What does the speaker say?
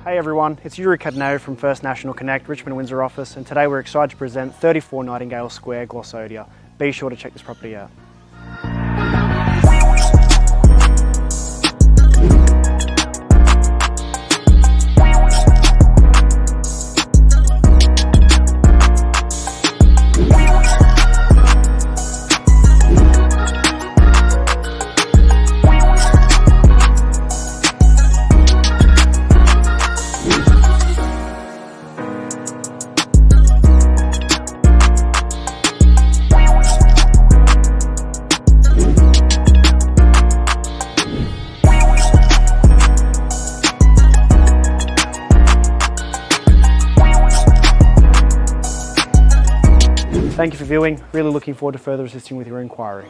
Hey everyone, it's Yuri Cattaneo from First National Connect, Richmond Windsor office, and today we're excited to present 34 Nightingale Square, Glossodia. Be sure to check this property out. Thank you for viewing. Really looking forward to further assisting with your inquiry.